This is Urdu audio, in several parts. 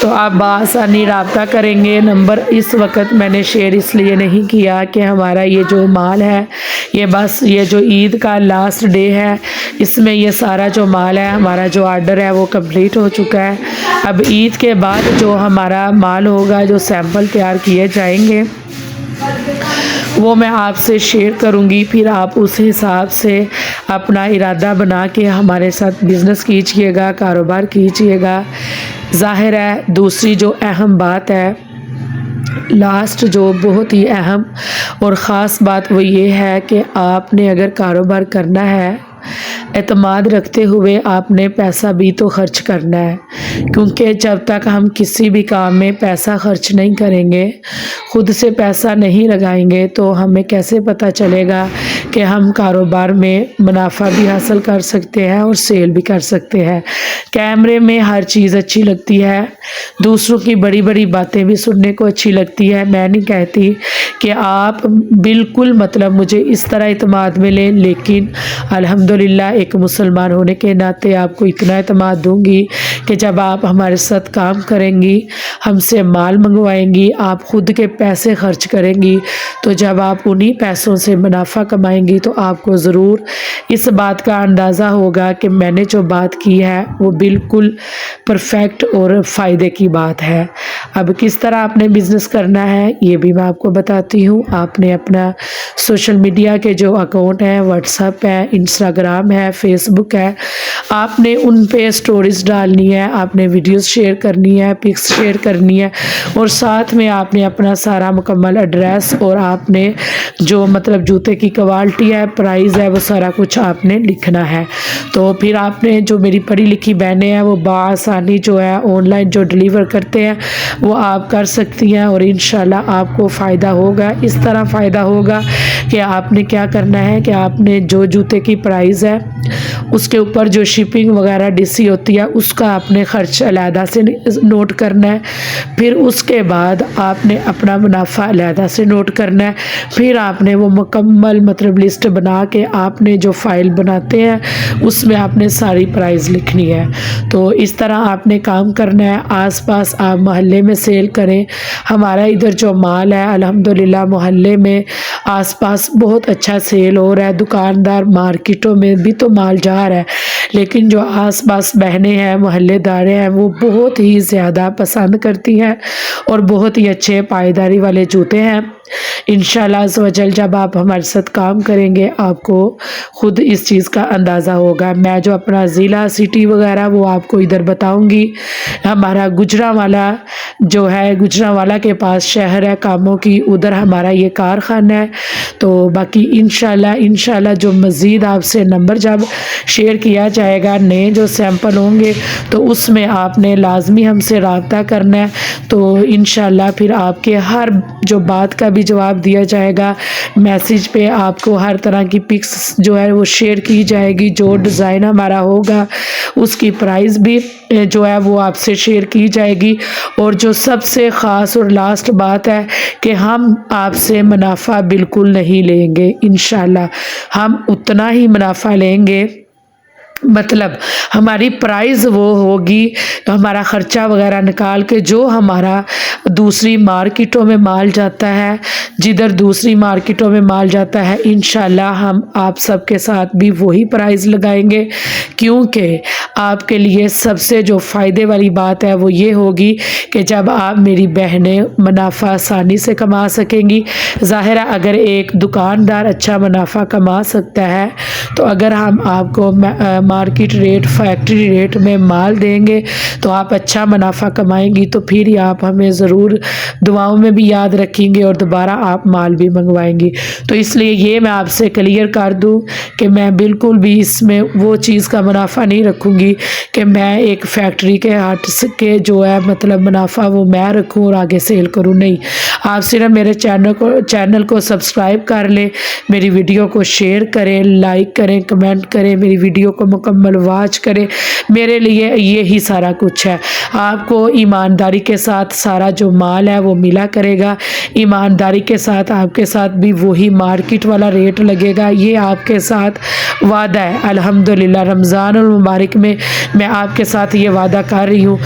تو آپ بآسانی رابطہ کریں گے۔ نمبر اس وقت میں نے شیئر اس لیے نہیں کیا کہ ہمارا یہ جو مال ہے یہ بس یہ جو عید کا لاسٹ ڈے ہے اس میں یہ سارا جو مال ہے ہمارا جو آرڈر ہے وہ کمپلیٹ ہو چکا ہے۔ اب عید کے بعد جو ہمارا مال ہوگا جو سیمپل تیار کیے جائیں گے وہ میں آپ سے شیئر کروں گی، پھر آپ اس حساب سے اپنا ارادہ بنا کے ہمارے ساتھ بزنس کیجئے گا، کاروبار کیجئے گا۔ ظاہر ہے دوسری جو اہم بات ہے، لاسٹ جو بہت ہی اہم اور خاص بات وہ یہ ہے کہ آپ نے اگر کاروبار کرنا ہے اعتماد رکھتے ہوئے آپ نے پیسہ بھی تو خرچ کرنا ہے، کیونکہ جب تک ہم کسی بھی کام میں پیسہ خرچ نہیں کریں گے، خود سے پیسہ نہیں لگائیں گے تو ہمیں کیسے پتہ چلے گا کہ ہم کاروبار میں منافع بھی حاصل کر سکتے ہیں اور سیل بھی کر سکتے ہیں۔ کیمرے میں ہر چیز اچھی لگتی ہے، دوسروں کی بڑی بڑی باتیں بھی سننے کو اچھی لگتی ہے۔ میں نہیں کہتی کہ آپ بالکل مطلب مجھے اس طرح اعتماد میں لیں، لیکن الحمدللہ ایک مسلمان ہونے کے ناطے آپ کو اتنا اعتماد دوں گی کہ جب آپ ہمارے ساتھ کام کریں گی، ہم سے مال منگوائیں گی، آپ خود کے پیسے خرچ کریں گی، تو جب آپ انہی پیسوں سے منافع کمائیں گی تو آپ کو ضرور اس بات کا اندازہ ہوگا کہ میں نے جو بات کی ہے وہ بالکل پرفیکٹ اور فائدے کی بات ہے۔ اب کس طرح آپ نے بزنس کرنا ہے یہ بھی میں آپ کو بتاتی ہوں۔ آپ نے اپنا سوشل میڈیا کے جو اکاؤنٹ ہیں، واٹس ایپ ہے، انسٹاگرام ہے، فیس بک ہے، آپ نے ان پہ سٹوریز ڈالنی ہے، آپ نے ویڈیوز شیئر کرنی ہے، پکس شیئر کرنی ہے، اور ساتھ میں آپ نے اپنا سارا مکمل ایڈریس اور آپ نے جو مطلب جوتے کی کوالٹی ہے، پرائز ہے، وہ سارا کچھ آپ نے لکھنا ہے۔ تو پھر آپ نے جو میری پڑھی لکھی بہنیں ہیں وہ بآسانی جو ہے آن لائن جو ڈیلیور کرتے ہیں وہ آپ کر سکتی ہیں، اور انشاءاللہ آپ کو فائدہ ہوگا۔ اس طرح فائدہ ہوگا کہ آپ نے کیا کرنا ہے کہ آپ نے جو جوتے کی پرائز ہے اس کے اوپر جو شپنگ وغیرہ ڈی سی ہوتی ہے اس کا آپ نے خرچ علیحدہ سے نوٹ کرنا ہے، پھر اس کے بعد آپ نے اپنا منافع علیحدہ سے نوٹ کرنا ہے، پھر آپ نے وہ مکمل مطلب لسٹ بنا کے آپ نے جو فائل بناتے ہیں اس میں آپ نے ساری پرائز لکھنی ہے۔ تو اس طرح آپ نے کام کرنا ہے۔ آس پاس آپ محلے میں سیل کریں۔ ہمارا ادھر جو مال ہے الحمدللہ محلے میں آس پاس بہت اچھا سیل ہو رہا ہے، دکاندار مارکیٹوں میں بھی تو مال جا رہا ہے، لیکن جو آس پاس بہنیں ہیں، محلے داریں ہیں، وہ بہت ہی زیادہ پسند کرتی ہیں اور بہت ہی اچھے پائیداری والے جوتے ہیں۔ انشاءاللہ عز و جل جب آپ ہمارے ساتھ کام کریں گے آپ کو خود اس چیز کا اندازہ ہوگا۔ میں جو اپنا ضلع سٹی وغیرہ وہ آپ کو ادھر بتاؤں گی۔ ہمارا گجرانوالہ جو ہے، گجرانوالہ کے پاس شہر ہے کاموں کی، ادھر ہمارا یہ کارخانہ ہے۔ تو باقی انشاءاللہ جو مزید آپ سے نمبر جب شیئر کیا جائے گا، نئے جو سیمپل ہوں گے تو اس میں آپ نے لازمی ہم سے رابطہ کرنا ہے، تو انشاءاللہ پھر آپ کے ہر جو بات کا بھی جواب دیا جائے گا۔ میسیج پہ آپ کو ہر طرح کی پکس جو ہے وہ شیئر کی جائے گی، جو ڈیزائن ہمارا ہوگا اس کی پرائز بھی جو ہے وہ آپ سے شیئر کی جائے گی، اور جو سب سے خاص اور لاسٹ بات ہے کہ ہم آپ سے منافع بالکل نہیں لیں گے۔ انشاءاللہ ہم اتنا ہی منافع لیں گے، مطلب ہماری پرائز وہ ہوگی ہمارا خرچہ وغیرہ نکال کے جو ہمارا دوسری مارکیٹوں میں مال جاتا ہے، جدھر دوسری مارکیٹوں میں مال جاتا ہے انشاءاللہ ہم آپ سب کے ساتھ بھی وہی پرائز لگائیں گے، کیونکہ آپ کے لیے سب سے جو فائدے والی بات ہے وہ یہ ہوگی کہ جب آپ میری بہنیں منافع آسانی سے کما سکیں گی۔ ظاہر ہے اگر ایک دکاندار اچھا منافع کما سکتا ہے تو اگر ہم آپ کو مارکیٹ ریٹ، فیکٹری ریٹ میں مال دیں گے تو آپ اچھا منافع کمائیں گی، تو پھر ہی آپ ہمیں ضرور دعاؤں میں بھی یاد رکھیں گے اور دوبارہ آپ مال بھی منگوائیں گی۔ تو اس لیے یہ میں آپ سے کلیئر کر دوں کہ میں بالکل بھی اس میں وہ چیز کا منافع نہیں رکھوں گی کہ میں ایک فیکٹری کے ہاتھ کے جو ہے مطلب منافع وہ میں رکھوں اور آگے سیل کروں، نہیں۔ آپ صرف میرے چینل کو سبسکرائب کر لیں، میری ویڈیو کو شیئر کریں، لائک کریں، کمنٹ کریں، میری ویڈیو کو مکمل واچ کریں، میرے لیے یہی سارا کچھ ہے۔ آپ کو ایمانداری کے ساتھ سارا جو مال ہے وہ ملا کرے گا، ایمانداری کے ساتھ آپ کے ساتھ بھی وہی مارکیٹ والا ریٹ لگے گا، یہ آپ کے ساتھ وعدہ ہے۔ الحمدللہ رمضان المبارک میں میں آپ کے ساتھ یہ وعدہ کر رہی ہوں،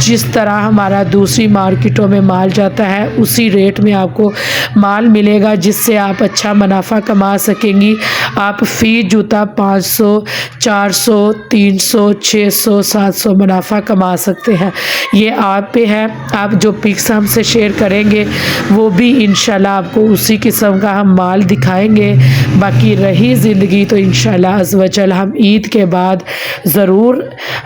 جس طرح ہمارا دوسری مارکیٹوں میں مال جاتا ہے اسی ریٹ میں آپ کو مال ملے گا، جس سے آپ اچھا منافع کما سکیں گی۔ آپ فی جوتا 500، 400، 300، 600، 700 منافع کما سکتے ہیں۔ یہ آپ پہ ہے، آپ جو پکس ہم سے شیئر کریں گے وہ بھی انشاءاللہ آپ کو اسی قسم کا ہم مال دکھائیں گے۔ باقی رہی زندگی تو انشاءاللہ عز و جل ہم عید کے بعد ضرور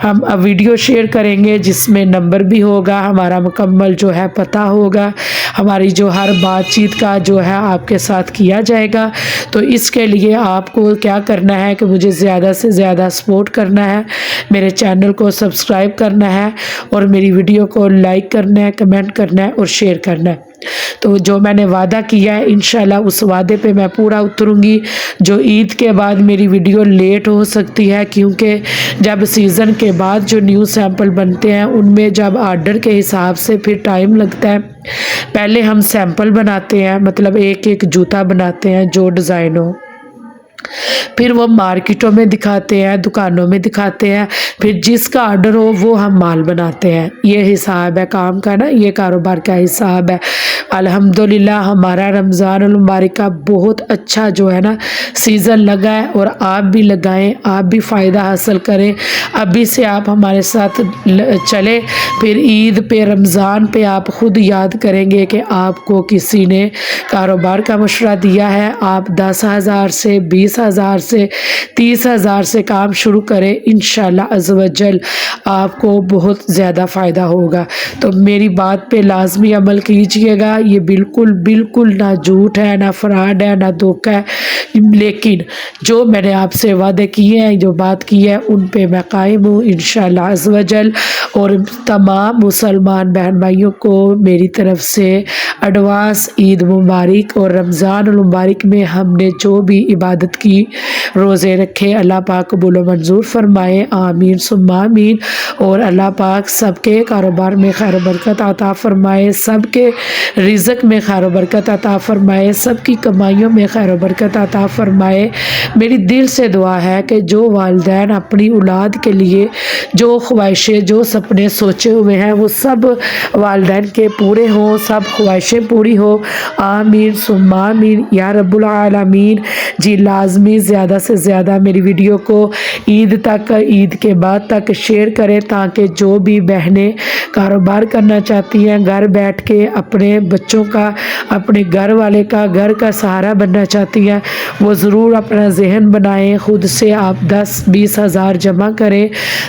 ہم ویڈیو شیئر کریں گے، جس میں نمبر بھی ہوگا، ہمارا مکمل جو ہے پتہ ہوگا، ہماری جو ہر بات چیت کا جو ہے آپ کے ساتھ کیا جائے گا۔ تو اس کے لیے آپ کو کیا کرنا ہے کہ مجھے زیادہ سے زیادہ سپورٹ کرنا ہے، میرے چینل کو سبسکرائب کرنا ہے اور میری ویڈیو کو لائک کرنا ہے، کمنٹ کرنا ہے اور شیئر کرنا ہے۔ تو جو میں نے وعدہ کیا ہے انشاءاللہ اس وعدے پہ میں پورا اتروں گی۔ جو عید کے بعد میری ویڈیو لیٹ ہو سکتی ہے، کیونکہ جب سیزن کے بعد جو نیو سیمپل بنتے ہیں ان میں جب آرڈر کے حساب سے پھر ٹائم لگتا ہے۔ پہلے ہم سیمپل بناتے ہیں، مطلب ایک ایک جوتا بناتے ہیں جو ڈیزائن ہو، پھر وہ مارکیٹوں میں دکھاتے ہیں، دکانوں میں دکھاتے ہیں، پھر جس کا آرڈر ہو وہ ہم مال بناتے ہیں۔ یہ حساب ہے کام کا نا، یہ کاروبار کا حساب ہے۔ الحمدللہ ہمارا رمضان المبارک کا بہت اچھا جو ہے نا سیزن لگا ہے، اور آپ بھی لگائیں، آپ بھی فائدہ حاصل کریں۔ ابھی سے آپ ہمارے ساتھ چلیں، پھر عید پہ رمضان پہ آپ خود یاد کریں گے کہ آپ کو کسی نے کاروبار کا مشورہ دیا ہے، آپ 10,000 سے 20,000 سے 30,000 سے کام شروع کریں، انشاءاللہ عز و جل آپ کو بہت زیادہ فائدہ ہوگا۔ تو میری بات پہ لازمی عمل کیجئے گا، یہ بالکل بالکل نہ جھوٹ ہے، نہ فراڈ ہے، نہ دھوکہ ہے، لیکن جو میں نے آپ سے وعدے کیے ہیں، جو بات کی ہے ان پہ میں قائم ہوں انشاءاللہ عز و جل۔ اور تمام مسلمان بہن بھائیوں کو میری طرف سے ایڈوانس عید مبارک، اور رمضان المبارک میں ہم نے جو بھی عبادت کی، روزے رکھے، اللہ پاک قبول و منظور فرمائے، آمین ثم آمین۔ اور اللہ پاک سب کے کاروبار میں خیر و برکت عطا فرمائے، سب کے رزق میں خیر و برکت عطا فرمائے، سب کی کمائیوں میں خیر و برکت عطا فرمائے۔ میری دل سے دعا ہے کہ جو والدین اپنی اولاد کے لیے جو خواہشیں، جو سپنے سوچے ہوئے ہیں وہ سب والدین کے پورے ہوں، سب خواہشیں پوری ہو، آمین ثم آمین یا رب العالمین۔ جی لازمی زیادہ سے زیادہ میری ویڈیو کو عید تک، عید کے بعد تک شیئر کریں، تاکہ جو بھی بہنیں کاروبار کرنا چاہتی ہیں، گھر بیٹھ کے اپنے بچوں کا، اپنے گھر والے کا، گھر کا سہارا بننا چاہتی ہیں، وہ ضرور اپنا ذہن بنائیں، خود سے آپ 10-20 ہزار جمع کریں،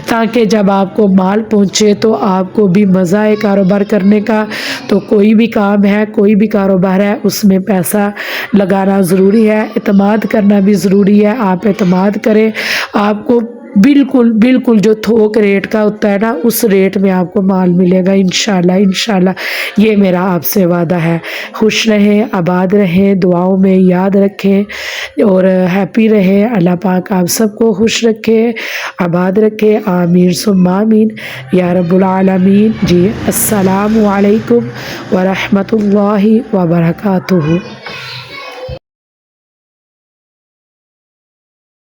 تاکہ جب آپ کو مال پہنچے تو آپ کو بھی مزہ آئے کاروبار کرنے کا۔ تو کوئی بھی کام ہے، کوئی بھی کاروبار ہے، اس میں پیسہ لگانا ضروری ہے، اعتماد کرنا بھی ضروری ہے۔ آپ اعتماد کریں، آپ کو بالکل بالکل جو تھوک ریٹ کا ہوتا ہے نا اس ریٹ میں آپ کو مال ملے گا انشاءاللہ انشاءاللہ، یہ میرا آپ سے وعدہ ہے۔ خوش رہیں، آباد رہیں، دعاؤں میں یاد رکھیں اور ہیپی رہیں۔ اللہ پاک آپ سب کو خوش رکھے، آباد رکھے، آمین ثم آمین یا رب العالمین۔ جی السلام علیکم ورحمۃ اللہ وبرکاتہ۔